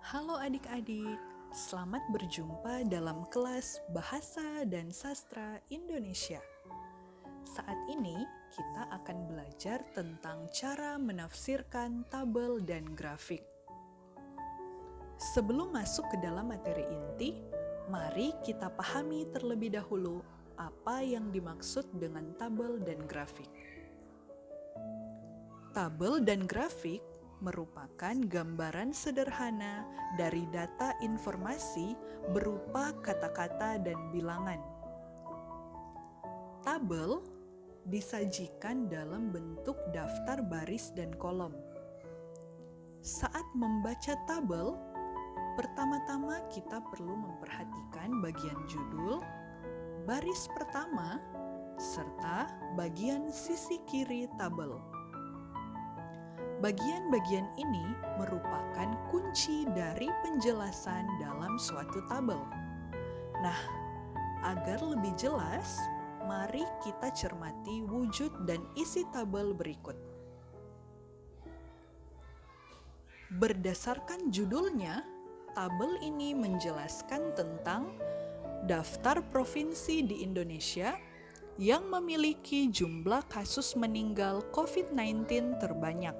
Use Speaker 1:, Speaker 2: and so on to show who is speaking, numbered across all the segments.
Speaker 1: Halo adik-adik, selamat berjumpa dalam kelas Bahasa dan Sastra Indonesia. Saat ini kita akan belajar tentang cara menafsirkan tabel dan grafik. Sebelum masuk ke dalam materi inti, mari kita pahami terlebih dahulu apa yang dimaksud dengan tabel dan grafik. Tabel dan grafik merupakan gambaran sederhana dari data informasi berupa kata-kata dan bilangan. Tabel disajikan dalam bentuk daftar baris dan kolom. Saat membaca tabel, pertama-tama kita perlu memperhatikan bagian judul, baris pertama, serta bagian sisi kiri tabel. Bagian-bagian ini merupakan kunci dari penjelasan dalam suatu tabel. Nah, agar lebih jelas, mari kita cermati wujud dan isi tabel berikut. Berdasarkan judulnya, tabel ini menjelaskan tentang daftar provinsi di Indonesia yang memiliki jumlah kasus meninggal COVID-19 terbanyak.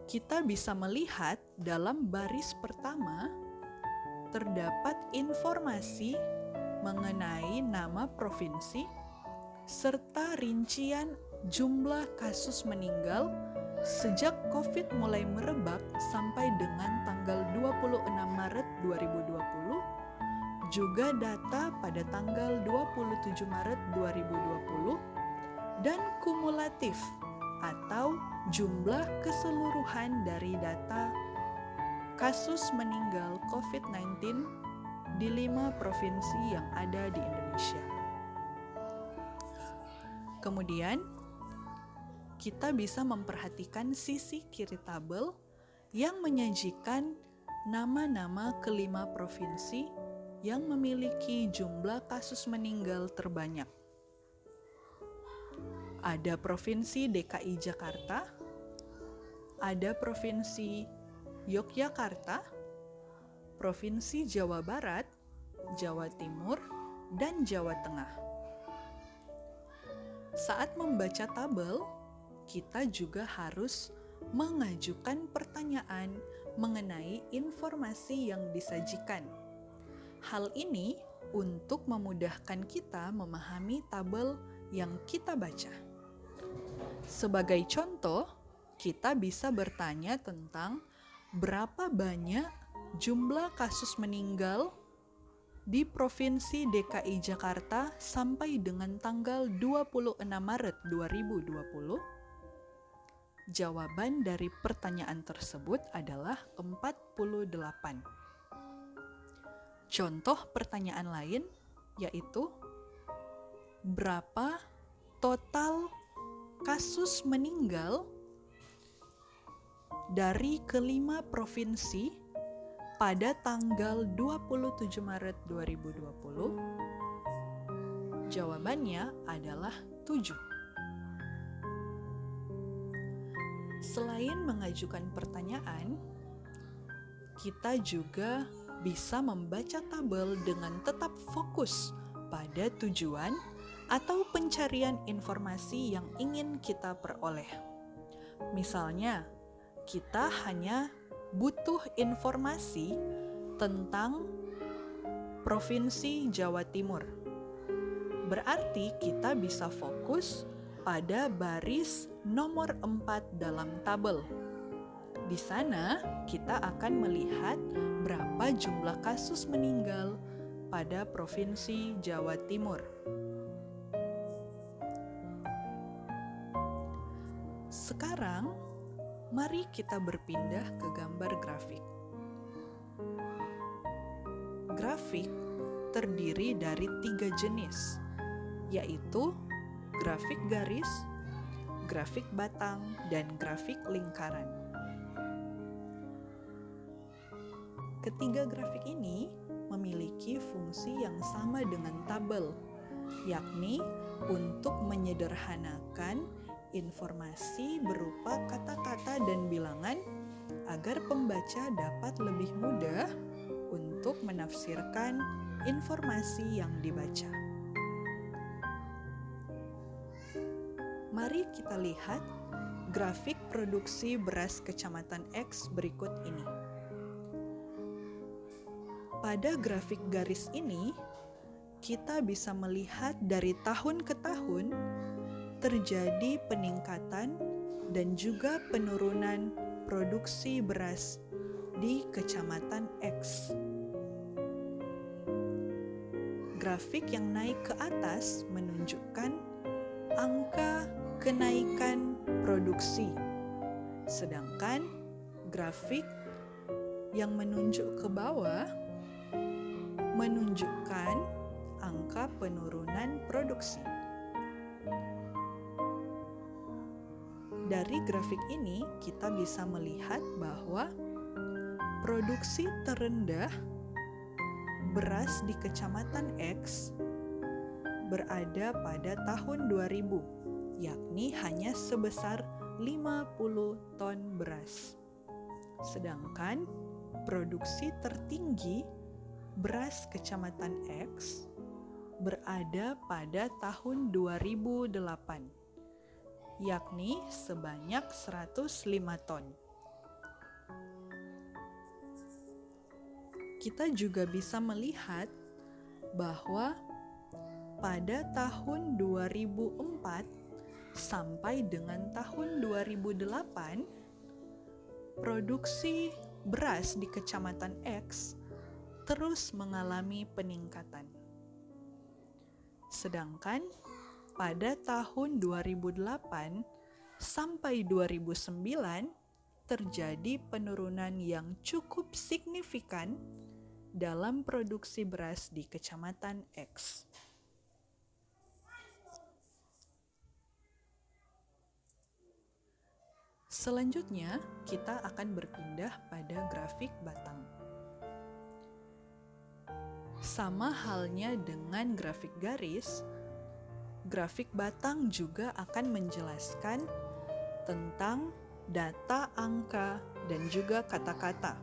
Speaker 1: Kita bisa melihat dalam baris pertama terdapat informasi mengenai nama provinsi serta rincian jumlah kasus meninggal sejak COVID mulai merebak sampai dengan tanggal 26 Maret 2020, juga data pada tanggal 27 Maret 2020, dan kumulatif atau jumlah keseluruhan dari data kasus meninggal COVID-19 di 5 provinsi yang ada di Indonesia. Kemudian, kita bisa memperhatikan sisi kiri tabel yang menyajikan nama-nama kelima provinsi yang memiliki jumlah kasus meninggal terbanyak. Ada Provinsi DKI Jakarta, ada Provinsi Yogyakarta, Provinsi Jawa Barat, Jawa Timur, dan Jawa Tengah. Saat membaca tabel, kita juga harus mengajukan pertanyaan mengenai informasi yang disajikan. Hal ini untuk memudahkan kita memahami tabel yang kita baca. Sebagai contoh, kita bisa bertanya tentang berapa banyak jumlah kasus meninggal di Provinsi DKI Jakarta sampai dengan tanggal 26 Maret 2020. Jawaban dari pertanyaan tersebut adalah 48. Contoh pertanyaan lain yaitu berapa total kasus meninggal dari kelima provinsi pada tanggal 27 Maret 2020? Jawabannya adalah 7. Selain mengajukan pertanyaan, kita juga bisa membaca tabel dengan tetap fokus pada tujuan atau pencarian informasi yang ingin kita peroleh. Misalnya, kita hanya butuh informasi tentang Provinsi Jawa Timur. Berarti kita bisa fokus pada baris nomor 4 dalam tabel. Di sana kita akan melihat berapa jumlah kasus meninggal pada Provinsi Jawa Timur. Sekarang, mari kita berpindah ke gambar grafik. Grafik terdiri dari 3 jenis, yaitu grafik garis, grafik batang, dan grafik lingkaran. Ketiga grafik ini memiliki fungsi yang sama dengan tabel, yakni untuk menyederhanakan informasi berupa kata-kata dan bilangan agar pembaca dapat lebih mudah untuk menafsirkan informasi yang dibaca. Mari kita lihat grafik produksi beras Kecamatan X berikut ini. Pada grafik garis ini, kita bisa melihat dari tahun ke tahun terjadi peningkatan dan juga penurunan produksi beras di Kecamatan X. Grafik yang naik ke atas menunjukkan angka kenaikan produksi, sedangkan grafik yang menunjuk ke bawah menunjukkan angka penurunan produksi. Dari grafik ini, kita bisa melihat bahwa produksi terendah beras di Kecamatan X berada pada tahun 2000, yakni hanya sebesar 50 ton beras. Sedangkan produksi tertinggi beras Kecamatan X berada pada tahun 2008, yakni sebanyak 105 ton. Kita juga bisa melihat bahwa pada tahun 2004 sampai dengan tahun 2008, produksi beras di Kecamatan X terus mengalami peningkatan. Sedangkan pada tahun 2008 sampai 2009 terjadi penurunan yang cukup signifikan dalam produksi beras di Kecamatan X. Selanjutnya, kita akan berpindah pada grafik batang. Sama halnya dengan grafik garis, grafik batang juga akan menjelaskan tentang data angka dan juga kata-kata.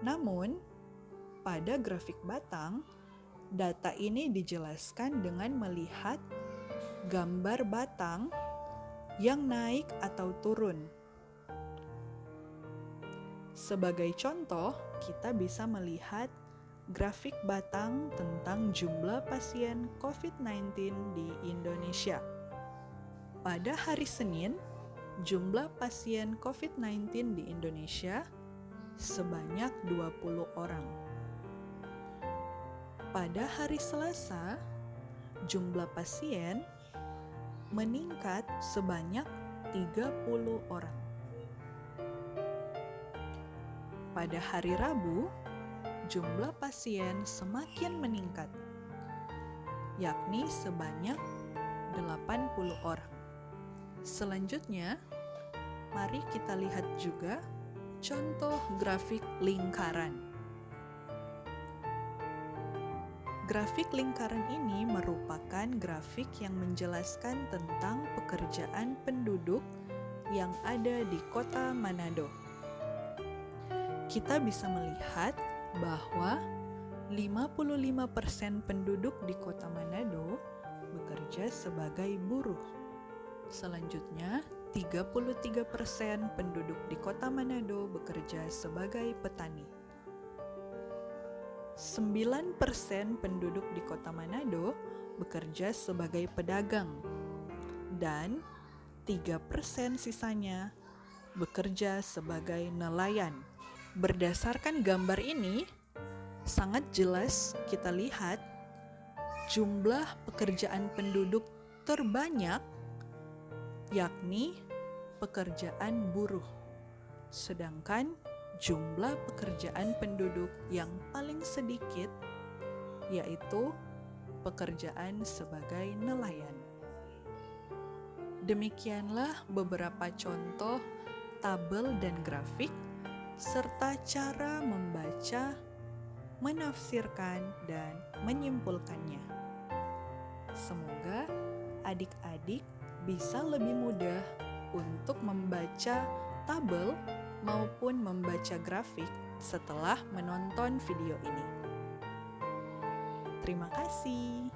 Speaker 1: Namun, pada grafik batang, data ini dijelaskan dengan melihat gambar batang yang naik atau turun. Sebagai contoh, kita bisa melihat grafik batang tentang jumlah pasien COVID-19 di Indonesia. Pada hari Senin, jumlah pasien COVID-19 di Indonesia sebanyak 20 orang. Pada hari Selasa, jumlah pasien meningkat sebanyak 30 orang. Pada hari Rabu, jumlah pasien semakin meningkat, yakni sebanyak 80 orang. Selanjutnya, mari kita lihat juga contoh grafik lingkaran. Grafik lingkaran ini merupakan grafik yang menjelaskan tentang pekerjaan penduduk yang ada di Kota Manado. Kita bisa melihat bahwa 55% penduduk di Kota Manado bekerja sebagai buruh. Selanjutnya, 33% penduduk di Kota Manado bekerja sebagai petani. 9% penduduk di Kota Manado bekerja sebagai pedagang, dan 3% sisanya bekerja sebagai nelayan. Berdasarkan gambar ini, sangat jelas kita lihat jumlah pekerjaan penduduk terbanyak yakni pekerjaan buruh, sedangkan jumlah pekerjaan penduduk yang paling sedikit yaitu pekerjaan sebagai nelayan. Demikianlah beberapa contoh tabel dan grafik serta cara membaca, menafsirkan, dan menyimpulkannya. Semoga adik-adik bisa lebih mudah untuk membaca tabel maupun membaca grafik setelah menonton video ini. Terima kasih.